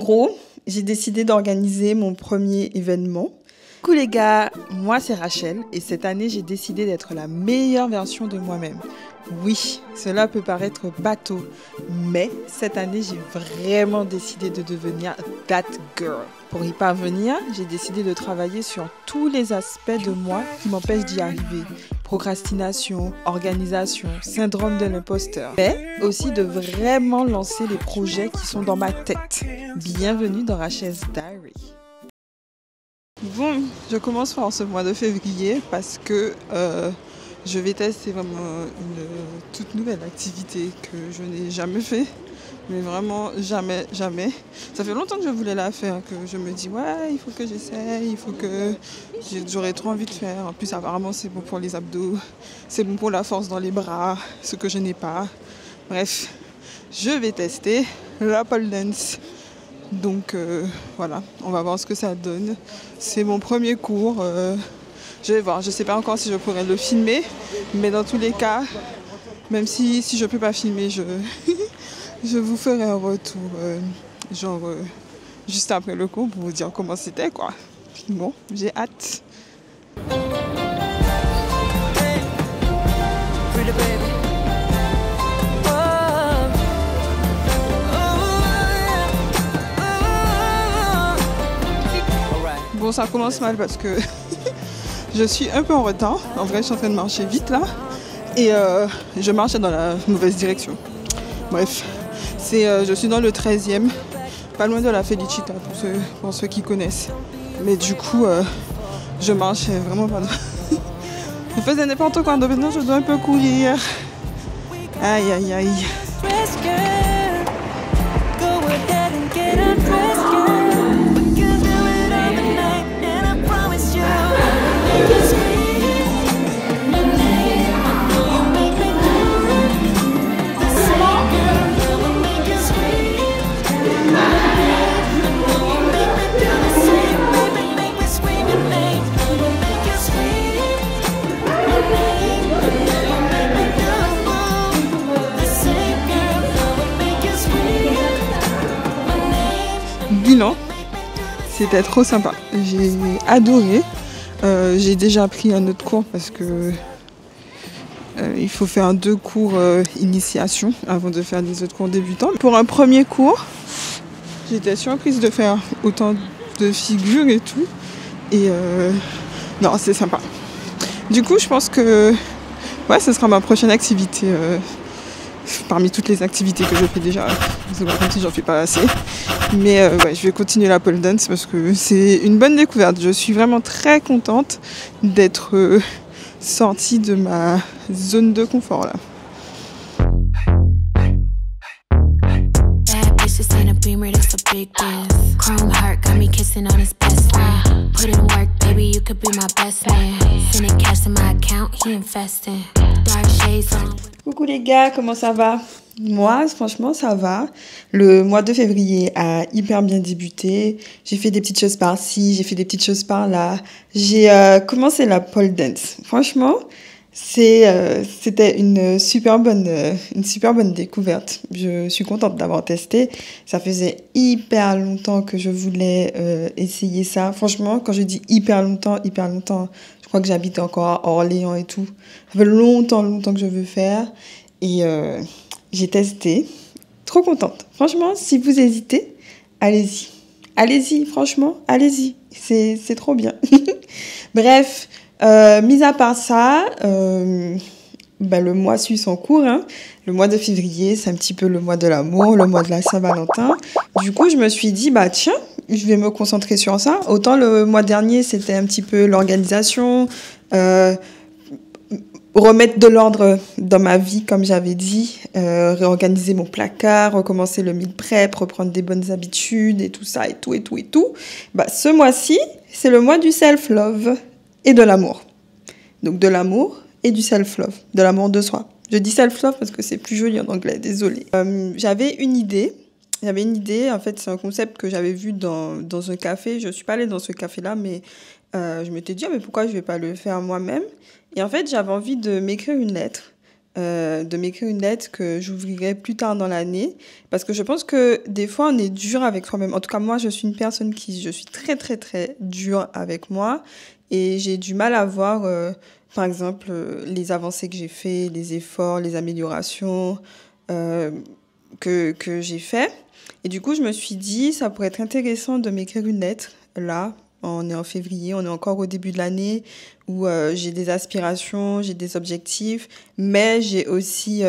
En gros, j'ai décidé d'organiser mon premier événement. Coucou les gars, moi c'est Rachel et cette année j'ai décidé d'être la meilleure version de moi-même. Oui, cela peut paraître bateau, mais cette année j'ai vraiment décidé de devenir that girl. Pour y parvenir, j'ai décidé de travailler sur tous les aspects de moi qui m'empêchent d'y arriver. Procrastination, organisation, syndrome de l'imposteur. Mais aussi de vraiment lancer les projets qui sont dans ma tête. Bienvenue dans Rachel's Diary. Bon, je commence par ce mois de février parce que je vais tester vraiment une toute nouvelle activité que je n'ai jamais fait. Mais vraiment jamais. Ça fait longtemps que je voulais la faire, que je me dis ouais, il faut que j'essaye, il faut que j'aurais trop envie de faire. En plus apparemment c'est bon pour les abdos, c'est bon pour la force dans les bras, ce que je n'ai pas. Bref, je vais tester la pole dance. Donc voilà, on va voir ce que ça donne. C'est mon premier cours. Je vais voir, je ne sais pas encore si je pourrais le filmer, mais dans tous les cas, même si je ne peux pas filmer, je vous ferai un retour, juste après le cours pour vous dire comment c'était, quoi. Bon, j'ai hâte. Bon, ça commence mal parce que je suis un peu en retard. En vrai, je suis en train de marcher vite là. Et je marche dans la mauvaise direction. Bref, je suis dans le 13e, pas loin de la Felicita pour ceux qui connaissent. Mais du coup, je marche vraiment pas. Je faisais n'importe quoi, donc maintenant je dois un peu courir. Aïe aïe aïe. Bilan, c'était trop sympa, j'ai adoré. J'ai déjà pris un autre cours parce que il faut faire 2 cours initiation avant de faire des autres cours débutants. Pour un premier cours, j'étais surprise de faire autant de figures et tout. Et non, c'est sympa. Du coup, je pense que ouais, ce sera ma prochaine activité. Parmi toutes les activités que je fais déjà, c'est pas comme si j'en fais pas assez. Mais ouais, je vais continuer la pole dance parce que c'est une bonne découverte. Je suis vraiment très contente d'être sortie de ma zone de confort là. Coucou les gars, comment ça va? Moi, franchement, ça va. Le mois de février a hyper bien débuté. J'ai fait des petites choses par-ci, j'ai fait des petites choses par-là. J'ai commencé la pole dance. Franchement, c'était une super bonne découverte. Je suis contente d'avoir testé. Ça faisait hyper longtemps que je voulais essayer ça. Franchement, quand je dis hyper longtemps, je crois que j'habite encore à Orléans et tout. Ça fait longtemps que je veux faire. Et j'ai testé. Trop contente. Franchement, si vous hésitez, allez-y. Allez-y, franchement, allez-y. C'est trop bien. Bref, mis à part ça, le mois suit son cours. Hein. Le mois de février, c'est un petit peu le mois de l'amour, le mois de la Saint-Valentin. Du coup, je me suis dit, tiens, je vais me concentrer sur ça. Autant le mois dernier, c'était un petit peu l'organisation, remettre de l'ordre dans ma vie, comme j'avais dit, réorganiser mon placard, recommencer le meal prep, reprendre des bonnes habitudes et tout ça, et tout. Ce mois-ci, c'est le mois du self-love et de l'amour. Donc de l'amour et du self-love, de l'amour de soi. Je dis self-love parce que c'est plus joli en anglais, désolée. J'avais une idée, en fait, c'est un concept que j'avais vu dans un café. Je ne suis pas allée dans ce café-là, mais je m'étais dit, mais pourquoi je ne vais pas le faire moi-même? Et en fait, j'avais envie de m'écrire une lettre de m'écrire une lettre que j'ouvrirai plus tard dans l'année. Parce que je pense que des fois, on est dur avec soi-même. En tout cas, moi, je suis une personne je suis très, très, très dure avec moi. Et j'ai du mal à voir, par exemple, les avancées que j'ai fait, les efforts, les améliorations euh, que j'ai fait. Et du coup, je me suis dit, ça pourrait être intéressant de m'écrire une lettre, là. On est en février, on est encore au début de l'année où j'ai des aspirations, j'ai des objectifs, mais j'ai aussi,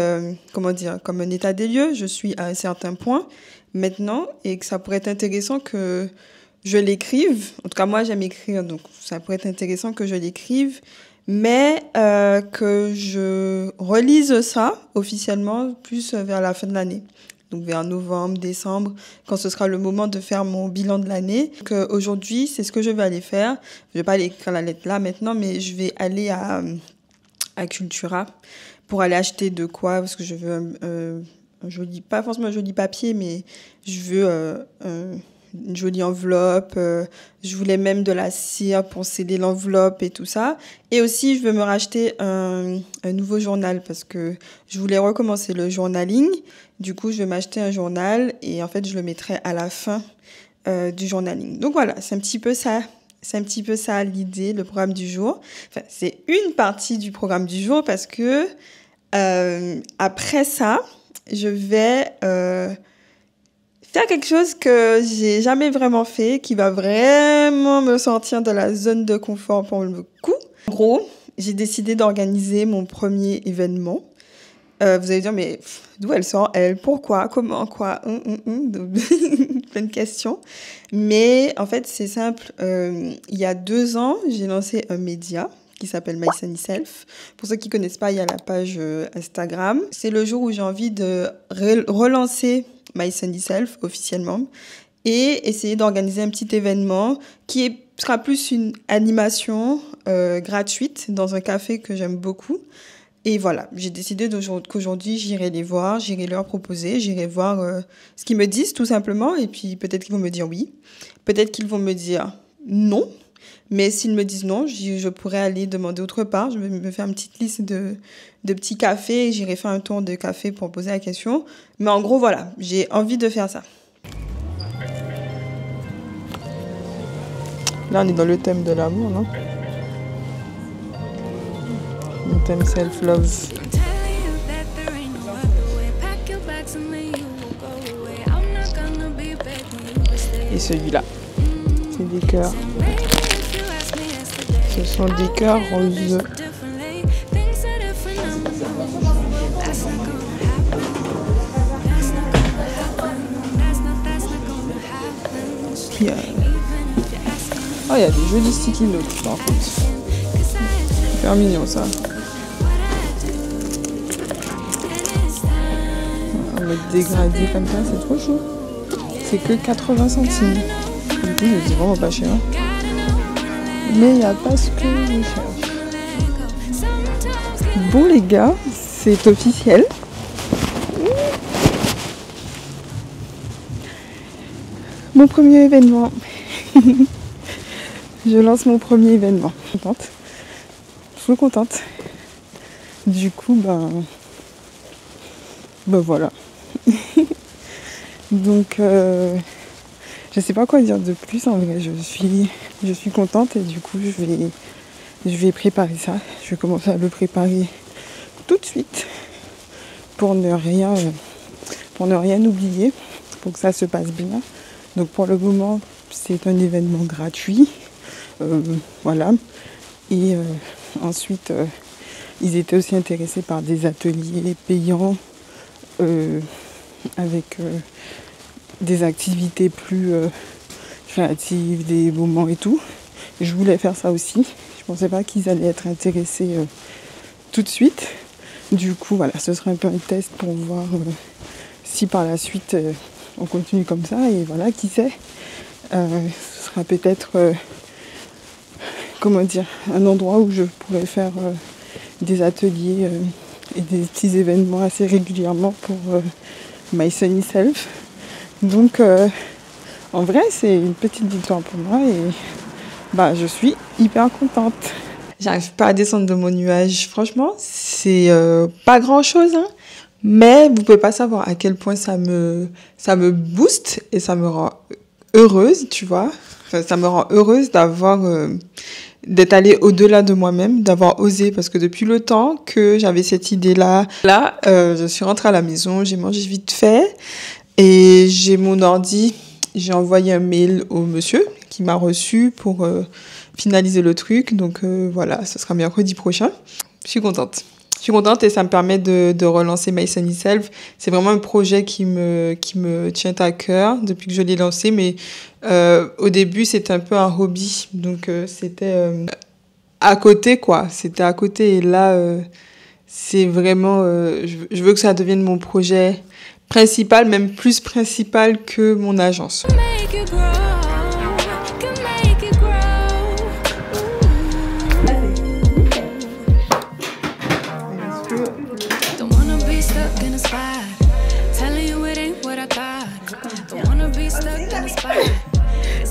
comment dire, comme un état des lieux. Je suis à un certain point maintenant et que ça pourrait être intéressant que je l'écrive. En tout cas, moi, j'aime écrire, donc ça pourrait être intéressant que je l'écrive, mais que je relise ça officiellement plus vers la fin de l'année. Donc vers novembre, décembre, quand ce sera le moment de faire mon bilan de l'année. Donc aujourd'hui, c'est ce que je vais aller faire. Je vais pas aller écrire la lettre là maintenant, mais je vais aller à Cultura pour aller acheter de quoi, parce que je veux un joli, pas forcément un joli papier, mais je veux une jolie enveloppe. Je voulais même de la cire pour sceller l'enveloppe et tout ça. Et aussi, je veux me racheter un nouveau journal parce que je voulais recommencer le journaling. Du coup, je vais m'acheter un journal et en fait, je le mettrai à la fin du journaling. Donc voilà, c'est un petit peu ça. C'est un petit peu ça l'idée, le programme du jour. Enfin, c'est une partie du programme du jour parce que après ça, je vais faire quelque chose que j'ai jamais vraiment fait, qui va vraiment me sortir de la zone de confort pour le coup. En gros, j'ai décidé d'organiser mon premier événement. Vous allez dire, mais d'où elle sort, elle? Pourquoi? Comment? Quoi? Plein de questions. Mais en fait, c'est simple. Il y a 2 ans, j'ai lancé un média qui s'appelle My Sunny Self. Pour ceux qui connaissent pas, il y a la page Instagram. C'est le jour où j'ai envie de relancer My Sunny Self officiellement et essayer d'organiser un petit événement qui sera plus une animation gratuite dans un café que j'aime beaucoup. Et voilà, j'ai décidé qu'aujourd'hui, j'irai les voir, j'irai leur proposer, j'irai voir ce qu'ils me disent tout simplement. Et puis peut-être qu'ils vont me dire oui, peut-être qu'ils vont me dire non. Mais s'ils me disent non, je pourrais aller demander autre part. Je vais me faire une petite liste de petits cafés et j'irai faire un tour de café pour poser la question. Mais en gros, voilà, j'ai envie de faire ça. Là, on est dans le thème de l'amour, non? Le thème self-love. Et celui-là, c'est des cœurs. Ce sont des cœurs roses. Puis, oh, il y a des jolis sticky notes, par contre. Super mignon, ça. On va être dégradé comme ça, c'est trop chaud. C'est que 80 centimes. Du coup, je dis vraiment pas cher. Mais il n'y a pas ce que je cherche. Bon les gars, c'est officiel. Mon premier événement. Je lance mon premier événement. Contente. Trop contente. Du coup, ben voilà. Donc, je sais pas quoi dire de plus en vrai. Je suis contente et du coup, je vais préparer ça. Je vais commencer à le préparer tout de suite pour ne rien oublier, pour que ça se passe bien. Donc pour le moment, c'est un événement gratuit. Voilà. Et ensuite, ils étaient aussi intéressés par des ateliers payants avec des activités plus créatives, des moments et tout. Et je voulais faire ça aussi. Je pensais pas qu'ils allaient être intéressés tout de suite. Du coup, voilà, ce sera un peu un test pour voir si par la suite on continue comme ça. Et voilà, qui sait, ce sera peut-être un endroit où je pourrais faire des ateliers et des petits événements assez régulièrement pour My Sunny Self. Donc en vrai, c'est une petite victoire pour moi et je suis hyper contente. J'arrive pas à descendre de mon nuage. Franchement, c'est pas grand-chose, hein. Mais vous pouvez pas savoir à quel point ça me booste et ça me rend heureuse, tu vois. Enfin, ça me rend heureuse d'être allée au-delà de moi-même, d'avoir osé, parce que depuis le temps que j'avais cette idée-là, je suis rentrée à la maison, j'ai mangé vite fait, et j'ai mon ordi, j'ai envoyé un mail au monsieur qui m'a reçu pour finaliser le truc, donc voilà, ce sera mercredi prochain. Je suis contente. Je suis contente et ça me permet de relancer My Sunny Self. C'est vraiment un projet qui me tient à cœur depuis que je l'ai lancé, mais au début, c'était un peu un hobby. Donc, c'était à côté, quoi. C'était à côté. Et là, c'est vraiment... je veux que ça devienne mon projet principal, même plus principal que mon agence.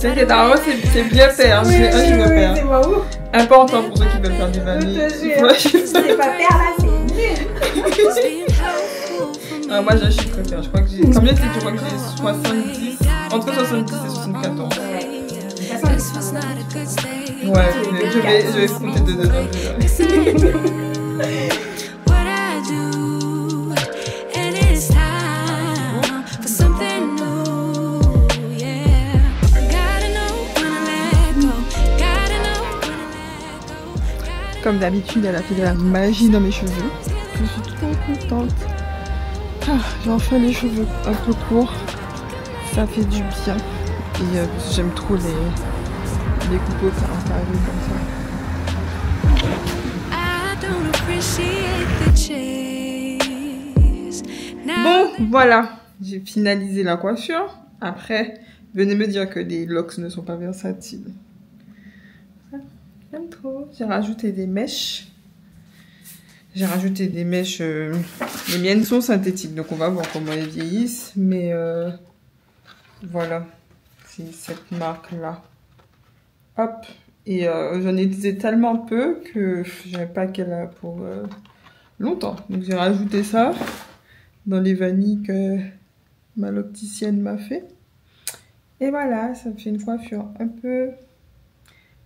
T'inquiète, normalement c'est bien fait, hein. C'est un je me perds. Important pour ceux qui veulent faire du vanille. C'est pas faire là, c'est nul. Moi j'ai un chiffre préféré, je crois que j'ai... Combien tu crois que j'ai 70? Entre 70 et 74. Ouais, je vais compter de dedans. Comme d'habitude, elle a fait de la magie dans mes cheveux. Je suis trop contente. J'ai enfin les cheveux un peu courts. Ça fait du bien. Et j'aime trop les coupes carrés comme ça. Bon, voilà. J'ai finalisé la coiffure. Après, venez me dire que les locks ne sont pas versatiles. J'aime trop. J'ai rajouté des mèches. Les miennes sont synthétiques, donc on va voir comment elles vieillissent. Mais voilà, c'est cette marque-là. Hop. Et j'en ai utilisé tellement peu que je savais pas qu'elle a pour longtemps. Donc j'ai rajouté ça dans les vanilles que ma l'opticienne m'a fait. Et voilà, ça me fait une coiffure un peu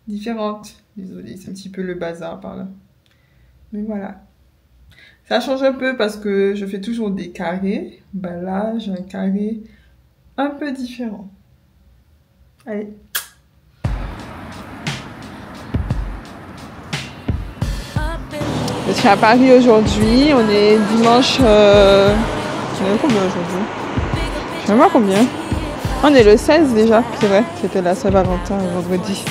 différente. Désolée, c'est un petit peu le bazar par là. Mais voilà. Ça change un peu parce que je fais toujours des carrés. Bah là, j'ai un carré un peu différent. Allez. Je suis à Paris aujourd'hui. On est dimanche... On est combien aujourd'hui? Je sais pas combien. On est le 16 déjà. C'est vrai, c'était la Saint-Valentin vendredi.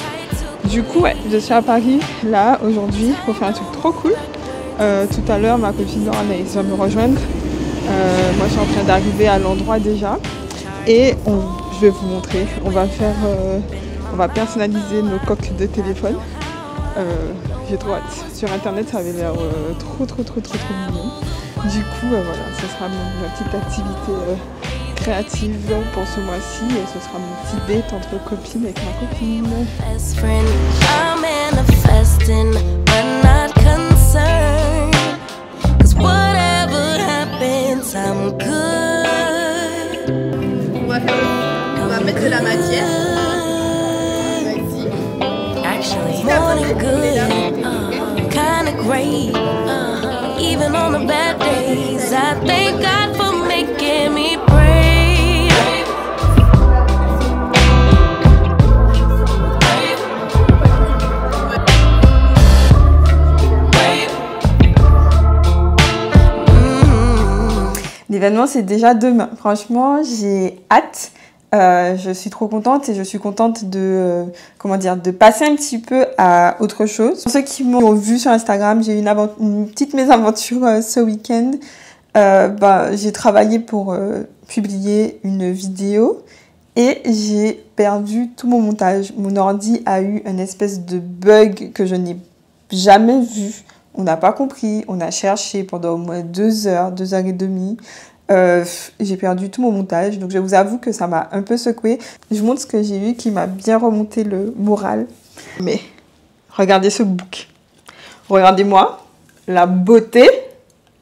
Du coup, ouais, je suis à Paris, là, aujourd'hui, pour faire un truc trop cool. Tout à l'heure, ma copine Anaïs va me rejoindre. Moi, je suis en train d'arriver à l'endroit déjà. Et je vais vous montrer. On va personnaliser nos coques de téléphone. J'ai trop hâte. Sur Internet, ça avait l'air trop mignon. Du coup, voilà, ce sera ma petite activité créative pour ce mois-ci et ce sera mon petit date entre copines avec ma copine. On va mettre de la matière. L'événement, c'est déjà demain. Franchement, j'ai hâte. Je suis trop contente et je suis contente de passer un petit peu à autre chose. Pour ceux qui m'ont vu sur Instagram, j'ai eu une petite mésaventure ce week-end. J'ai travaillé pour publier une vidéo et j'ai perdu tout mon montage. Mon ordi a eu une espèce de bug que je n'ai jamais vu. On n'a pas compris, on a cherché pendant au moins 2 heures et demie. J'ai perdu tout mon montage, donc je vous avoue que ça m'a un peu secouée. Je vous montre ce que j'ai eu qui m'a bien remonté le moral. Mais regardez ce book. Regardez-moi la beauté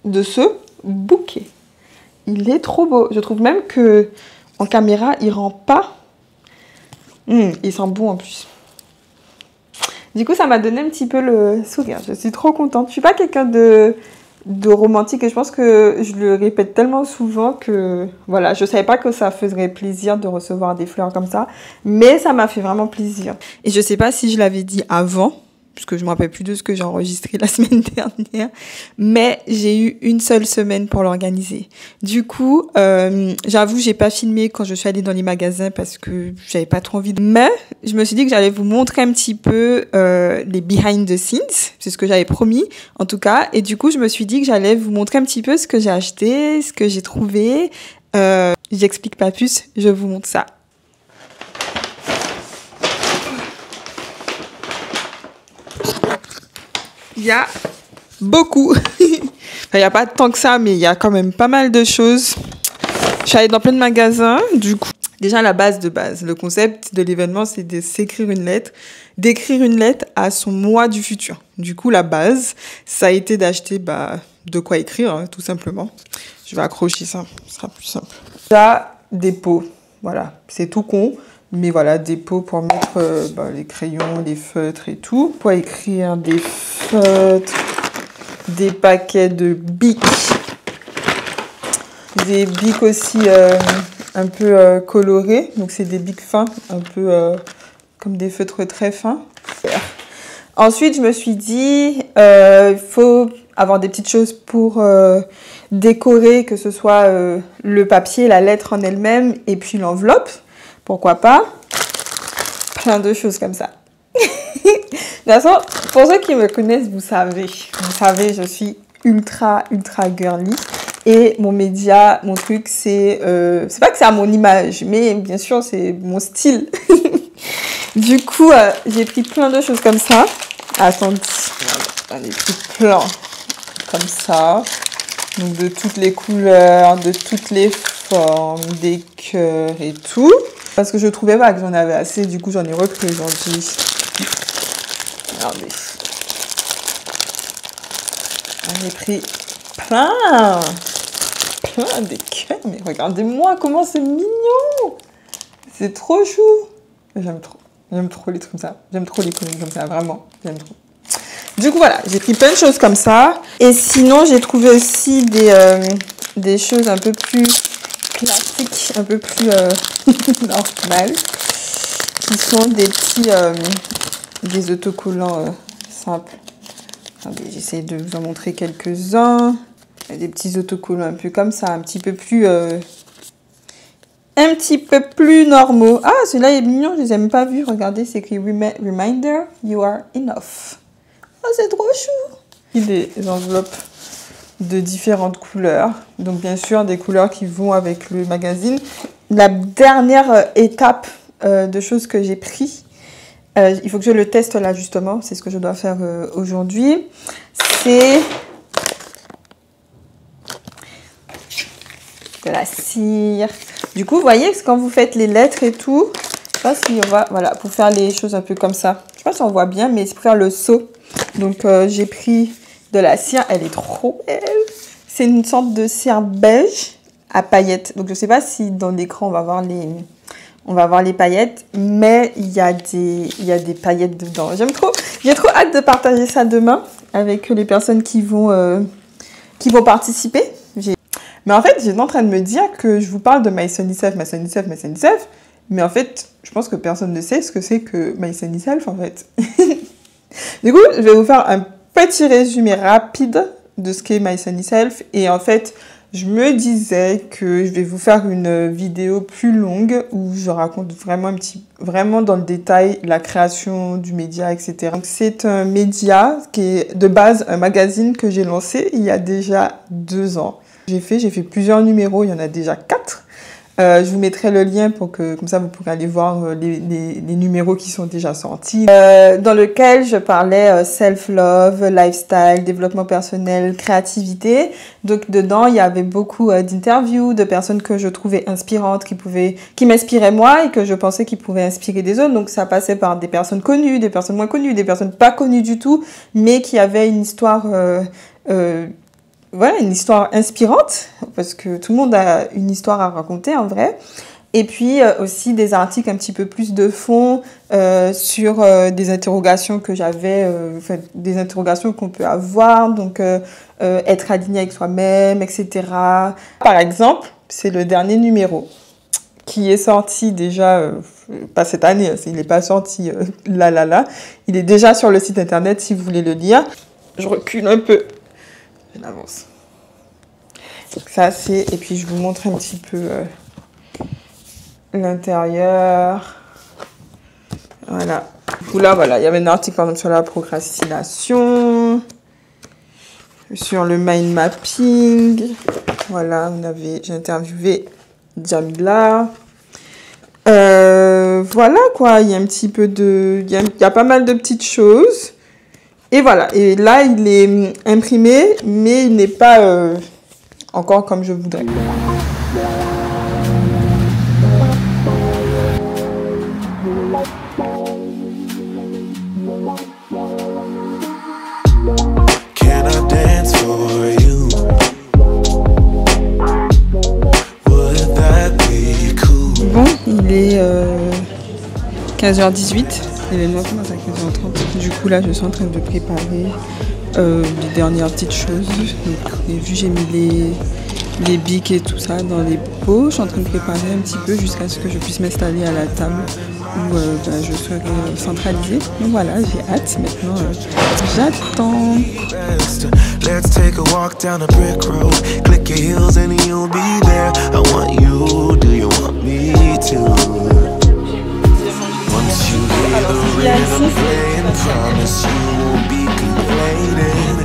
de ce bouquet. Il est trop beau. Je trouve même que en caméra, il rend pas. Il sent bon en plus. Du coup, ça m'a donné un petit peu le sourire. Je suis trop contente. Je suis pas quelqu'un de romantique et je pense que je le répète tellement souvent que voilà, je savais pas que ça ferait plaisir de recevoir des fleurs comme ça, mais ça m'a fait vraiment plaisir. Et je sais pas si je l'avais dit avant, puisque je me rappelle plus de ce que j'ai enregistré la semaine dernière, mais j'ai eu une seule semaine pour l'organiser. Du coup, j'avoue, j'ai pas filmé quand je suis allée dans les magasins parce que j'avais pas trop envie mais je me suis dit que j'allais vous montrer un petit peu les behind the scenes, c'est ce que j'avais promis en tout cas, et du coup, je me suis dit que j'allais vous montrer un petit peu ce que j'ai acheté, ce que j'ai trouvé. J'explique pas plus, je vous montre ça. Il y a beaucoup. Enfin, il n'y a pas tant que ça, mais il y a quand même pas mal de choses. Je suis allée dans plein de magasins. Du coup, déjà la base de base. Le concept de l'événement, c'est de s'écrire une lettre, d'écrire une lettre à son moi du futur. Du coup, la base, ça a été d'acheter de quoi écrire, hein, tout simplement. Je vais accrocher ça, ce sera plus simple. Là, des pots. Voilà, c'est tout con. Mais voilà, des pots pour mettre les crayons, les feutres et tout. Pour écrire des feutres, des paquets de bics. Des bics aussi un peu colorés. Donc c'est des bics fins, un peu comme des feutres très fins. Ensuite, je me suis dit, il faut avoir des petites choses pour décorer, que ce soit le papier, la lettre en elle-même et puis l'enveloppe. Pourquoi pas? Plein de choses comme ça. De toute façon, pour ceux qui me connaissent, vous savez, je suis ultra girly. Et mon média, mon truc, c'est pas que c'est à mon image, mais bien sûr, c'est mon style. Du coup, j'ai pris plein de choses comme ça. Attendez, j'en ai pris plein comme ça. Donc de toutes les couleurs, de toutes les formes, des cœurs et tout. Parce que je trouvais pas que j'en avais assez, du coup j'en ai repris aujourd'hui. Regardez. J'en ai pris plein des cœurs, mais regardez-moi comment c'est mignon. C'est trop chou. J'aime trop les trucs comme ça. J'aime trop les colis comme ça, vraiment. J'aime trop. Du coup voilà, j'ai pris plein de choses comme ça. Et sinon j'ai aussi des choses un peu plus classiques, un peu plus normales, qui sont des petits des autocollants simples. Attendez, j'essaie de vous en montrer quelques-uns. Des petits autocollants un peu comme ça, un petit peu plus normaux. Ah, celui-là est mignon, je les ai même pas vus. Regardez, c'est écrit Reminder, you are enough. Oh, c'est trop chou. Des enveloppes de différentes couleurs. Donc, bien sûr, des couleurs qui vont avec le magazine. La dernière étape de choses que j'ai pris, il faut que je le teste là, justement. C'est ce que je dois faire aujourd'hui. C'est de la cire. Du coup, vous voyez, quand vous faites les lettres et tout, je sais pas si on va, voilà, pour faire les choses un peu comme ça. Je sais pas si on voit bien, mais c'est pour faire le seau. Donc, j'ai pris de la cire. Elle est trop belle. C'est une sorte de cire beige à paillettes. Donc, je sais pas si dans l'écran, on va voir les paillettes, mais il y a des paillettes dedans. J'aime trop. J'ai trop hâte de partager ça demain avec les personnes qui vont participer. Mais en fait, j'étais en train de me dire que je vous parle de My Sunny Self, mais en fait, je pense que personne ne sait ce que c'est que My Sunny Self, en fait. Du coup, je vais vous faire un petit résumé rapide de ce qu'est My Sunny Self. Et en fait, je me disais que je vais vous faire une vidéo plus longue où je raconte vraiment dans le détail la création du média, etc. Donc, c'est un média qui est de base un magazine que j'ai lancé il y a déjà 2 ans. J'ai fait plusieurs numéros, il y en a déjà 4. Je vous mettrai le lien pour que, comme ça, vous pourrez aller voir les numéros qui sont déjà sortis. Dans lequel je parlais self-love, lifestyle, développement personnel, créativité. Donc, dedans, il y avait beaucoup d'interviews de personnes que je trouvais inspirantes, qui m'inspiraient moi et que je pensais qu'ils pouvaient inspirer des autres. Donc, ça passait par des personnes connues, des personnes moins connues, des personnes pas connues du tout, mais qui avaient une histoire... voilà, une histoire inspirante, parce que tout le monde a une histoire à raconter en vrai. Et puis aussi des articles un petit peu plus de fond sur des interrogations que j'avais, des interrogations qu'on peut avoir, donc être aligné avec soi-même, etc. Par exemple, c'est le dernier numéro qui est sorti déjà, pas cette année, il n'est pas sorti là. Il est déjà sur le site internet si vous voulez le lire. Je recule un peu. On avance. Donc ça c'est... Et puis je vous montre un petit peu l'intérieur. Voilà. Là, voilà, il y avait un article par exemple sur la procrastination, sur le mind mapping. Voilà, j'ai interviewé Jamila. Voilà quoi, il y a un petit peu de... Il y a pas mal de petites choses. Et voilà, et là, il est imprimé, mais il n'est pas encore comme je voudrais. Can I dance for you? Would that be cool? Bon, il est 15h18. L'événement commence à 15h30. Du coup, là, je suis en train de préparer les dernières petites choses. Donc, j'ai mis les bics et tout ça dans les pots. Je suis en train de préparer un petit peu jusqu'à ce que je puisse m'installer à la table où je serai centralisée. Donc voilà, j'ai hâte. Maintenant, j'attends. Let's take a walk down a brick road. Click your heels and you'll be there. I want you, do you want me to? Once you hear the rhythm playing, promise you won't be complaining.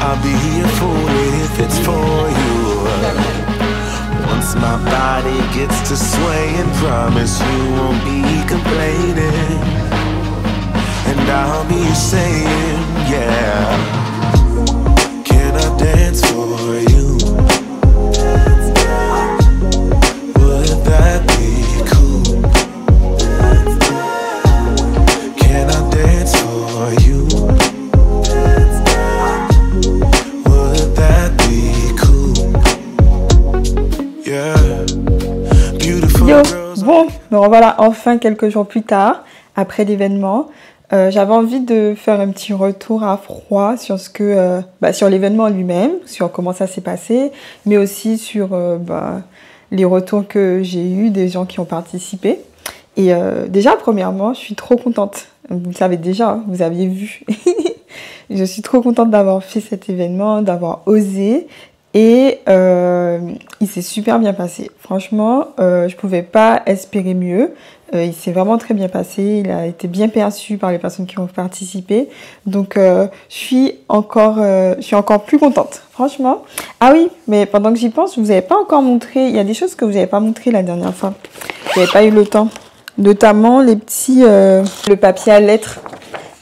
I'll be here for it if it's for you. Once my body gets to swaying, promise you won't be complaining. And I'll be saying, yeah. Can I dance for you? Would that be cool? Can I dance for you? Would that be cool? Yeah. Beautiful girls. Bon, me revoilà enfin quelques jours plus tard, après l'événement. J'avais envie de faire un petit retour à froid sur sur l'événement lui-même, sur comment ça s'est passé, mais aussi sur les retours que j'ai eus des gens qui ont participé. Et déjà, premièrement, je suis trop contente. Vous le savez déjà, hein, vous aviez vu. Je suis trop contente d'avoir fait cet événement, d'avoir osé. Et il s'est super bien passé. Franchement, je pouvais pas espérer mieux. Il s'est vraiment très bien passé. Il a été bien perçu par les personnes qui ont participé. Donc, je suis encore plus contente. Franchement. Ah oui, mais pendant que j'y pense, je vous avais pas encore montré. Il y a des choses que vous n'avez pas montré la dernière fois. Vous n'avez pas eu le temps. Notamment les petits... le papier à lettres.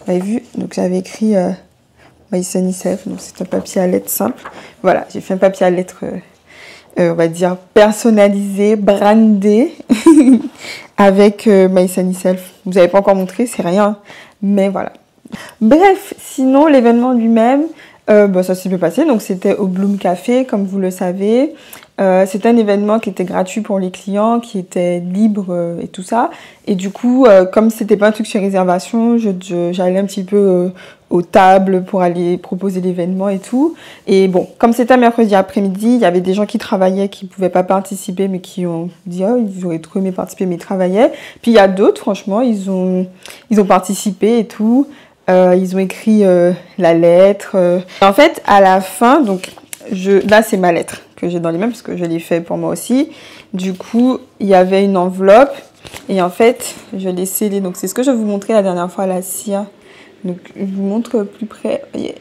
Vous avez vu? Donc, j'avais écrit... My Sunny Self, donc c'est un papier à lettres simple. Voilà, j'ai fait un papier à lettres, on va dire, personnalisé, brandé, avec My Sunny Self. Vous n'avez pas encore montré, c'est rien, mais voilà. Bref, sinon, l'événement lui-même, ça s'est bien passé. Donc, c'était au Bloom Café, comme vous le savez. C'était un événement qui était gratuit pour les clients, qui était libre et tout ça. Et du coup, comme c'était pas un truc sur réservation, j'allais un petit peu aux tables pour aller proposer l'événement et tout. Et bon, comme c'était un mercredi après-midi, il y avait des gens qui travaillaient, qui pouvaient pas participer, mais qui ont dit ils auraient trop aimé participer, mais ils travaillaient. Puis il y a d'autres, franchement, ils ont participé et tout. Ils ont écrit la lettre. En fait, à la fin, donc là c'est ma lettre que j'ai dans les mains parce que je l'ai fait pour moi aussi. Du coup, il y avait une enveloppe et en fait, je l'ai scellée. Donc c'est ce que je vous montrais la dernière fois à la cire. Donc je vous montre plus près. Voyez.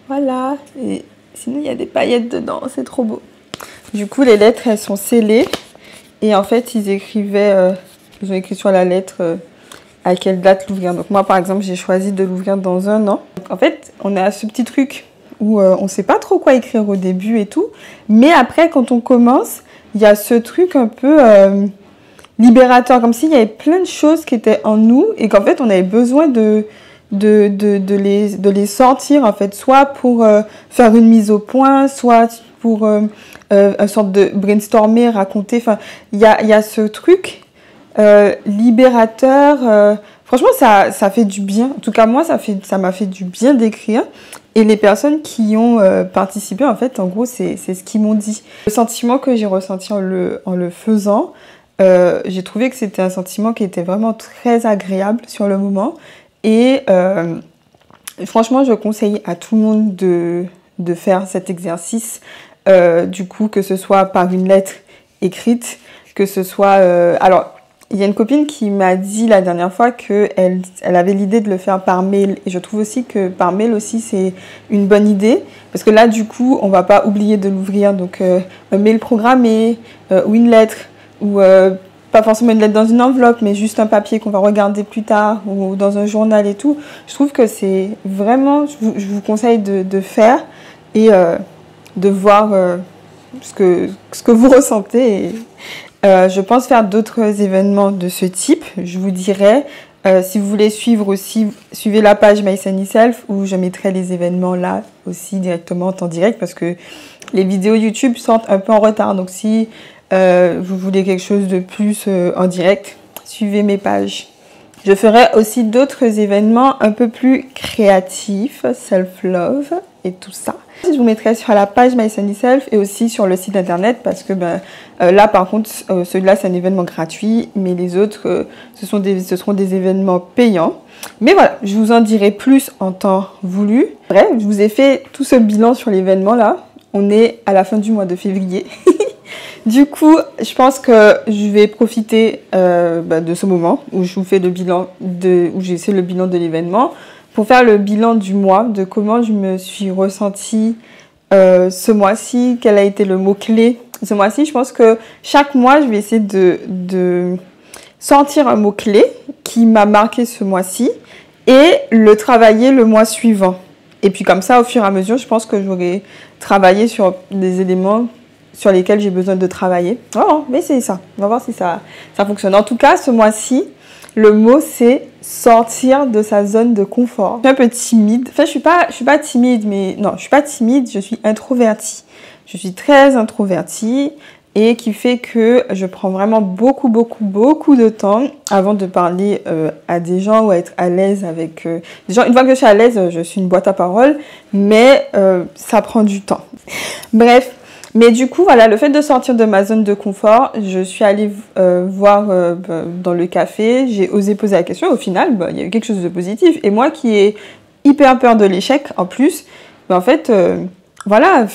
Voilà. Et sinon, il y a des paillettes dedans. C'est trop beau. Du coup, les lettres, elles sont scellées. Et en fait, ils écrivaient, ils ont écrit sur la lettre à quelle date l'ouvrir. Donc moi, par exemple, j'ai choisi de l'ouvrir dans 1 an. Donc, en fait, on a ce petit truc où on ne sait pas trop quoi écrire au début et tout. Mais après, quand on commence, il y a ce truc un peu libérateur, comme s'il y avait plein de choses qui étaient en nous et qu'en fait, on avait besoin de les sortir, en fait, soit pour faire une mise au point, soit pour une sorte de brainstormer, raconter. Enfin, il y a ce truc libérateur. Franchement, ça fait du bien. En tout cas, moi, ça m'a fait du bien d'écrire. Et les personnes qui ont participé, en fait, en gros, c'est ce qu'ils m'ont dit. Le sentiment que j'ai ressenti en le faisant, j'ai trouvé que c'était un sentiment qui était vraiment très agréable sur le moment. Et franchement, je conseille à tout le monde de faire cet exercice, du coup, que ce soit par une lettre écrite, que ce soit... alors, il y a une copine qui m'a dit la dernière fois qu'elle avait l'idée de le faire par mail. Et je trouve aussi que par mail aussi, c'est une bonne idée. Parce que là, du coup, on ne va pas oublier de l'ouvrir. Donc, un mail programmé ou une lettre ou... pas forcément une lettre dans une enveloppe, mais juste un papier qu'on va regarder plus tard ou dans un journal et tout. Je trouve que c'est vraiment... Je vous conseille de faire et de voir ce que vous ressentez. Et, je pense faire d'autres événements de ce type. Je vous dirai, si vous voulez suivre aussi, suivez la page My Sunny Self où je mettrai les événements là aussi directement en temps direct parce que les vidéos YouTube sortent un peu en retard. Donc si vous voulez quelque chose de plus en direct, suivez mes pages. Je ferai aussi d'autres événements un peu plus créatifs, self-love et tout ça. Je vous mettrai sur la page My Sunny Self et aussi sur le site internet parce que là par contre celui-là c'est un événement gratuit mais les autres ce seront des événements payants. Mais voilà, je vous en dirai plus en temps voulu. Bref, je vous ai fait tout ce bilan sur l'événement là. On est à la fin du mois de février. Du coup, je pense que je vais profiter de ce moment où je vous fais le bilan où j'ai fait le bilan de l'événement pour faire le bilan du mois, de comment je me suis ressentie ce mois-ci, quel a été le mot-clé ce mois-ci. Je pense que chaque mois, je vais essayer de sortir un mot-clé qui m'a marqué ce mois-ci et le travailler le mois suivant. Et puis comme ça, au fur et à mesure, je pense que j'aurai travaillé sur des éléments sur lesquels j'ai besoin de travailler. Oh, mais c'est ça. On va voir si ça fonctionne. En tout cas, ce mois-ci, le mot, c'est sortir de sa zone de confort. Je suis un peu timide. Enfin, je suis pas timide, mais non, je suis pas timide, je suis introvertie. Je suis très introvertie et qui fait que je prends vraiment beaucoup de temps avant de parler à des gens ou à être à l'aise avec des gens. Une fois que je suis à l'aise, je suis une boîte à paroles, mais ça prend du temps. Bref. Mais du coup, voilà, le fait de sortir de ma zone de confort, je suis allée voir dans le café, j'ai osé poser la question. Au final, il y a eu quelque chose de positif. Et moi qui ai hyper peur de l'échec, en plus, en fait, voilà,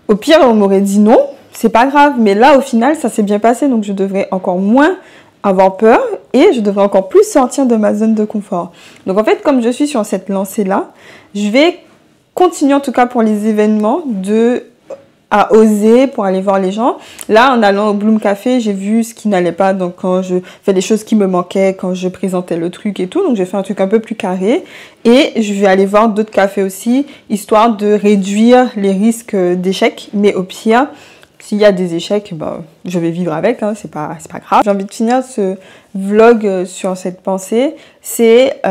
au pire, on m'aurait dit non, c'est pas grave. Mais là, au final, ça s'est bien passé, donc je devrais encore moins avoir peur et je devrais encore plus sortir de ma zone de confort. Donc en fait, comme je suis sur cette lancée-là, je vais continuer, en tout cas pour les événements, à oser pour aller voir les gens. Là, en allant au Bloom Café, j'ai vu ce qui n'allait pas. Donc, quand je fais des choses qui me manquaient, quand je présentais le truc et tout. Donc, j'ai fait un truc un peu plus carré. Et je vais aller voir d'autres cafés aussi, histoire de réduire les risques d'échec. Mais au pire, s'il y a des échecs, je vais vivre avec. Hein, c'est pas grave. J'ai envie de finir ce vlog sur cette pensée. C'est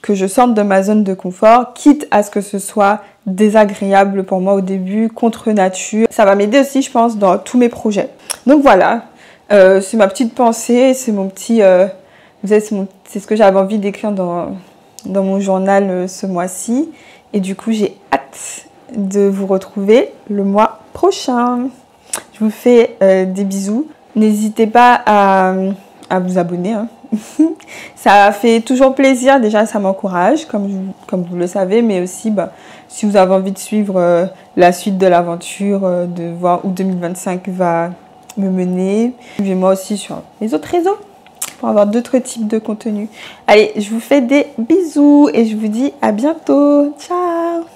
que je sorte de ma zone de confort, quitte à ce que ce soit désagréable pour moi au début, contre nature. Ça va m'aider aussi, je pense, dans tous mes projets. Donc voilà, c'est ma petite pensée, c'est mon petit... c'est ce que j'avais envie d'écrire dans mon journal ce mois-ci. Et du coup, j'ai hâte de vous retrouver le mois prochain. Je vous fais des bisous. N'hésitez pas à vous abonner, hein. Ça fait toujours plaisir, déjà ça m'encourage comme vous le savez, mais aussi si vous avez envie de suivre la suite de l'aventure, de voir où 2025 va me mener. Suivez-moi aussi sur les autres réseaux pour avoir d'autres types de contenus. Allez, je vous fais des bisous et je vous dis à bientôt. Ciao!